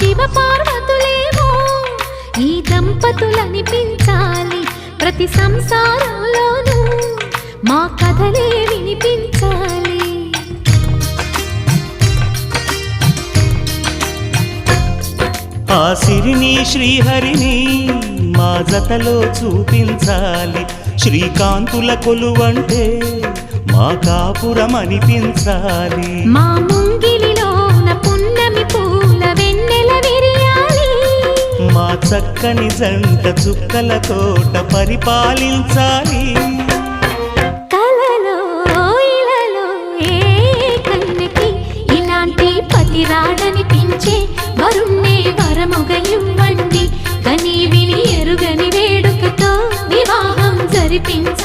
శివ పార్వతులేమో ఈ దంపతులనిపించాలి, ప్రతి సంసారంలోనూ మా కథలే వినిపించాలి. ఆ సిరిని శ్రీహరిని మా జతలో చూపించాలి, శ్రీకాంతుల కొలువంటే మా కాపురం అనిపించాలి. మా ముంగిలిలోన పున్నమి పూల వెన్నెల విరియాలి, మా చక్కని జంట చుక్కల తోట పరిపాలించాలి. కలలో ఇలలో ఏ కన్నెకి ఇలాంటి పతి రాడనిపించే వరుణ్ణే వరముగ ఇవ్వండి, కని విని ఎరుగని వేడుకతో వివాహం జరిపించండి.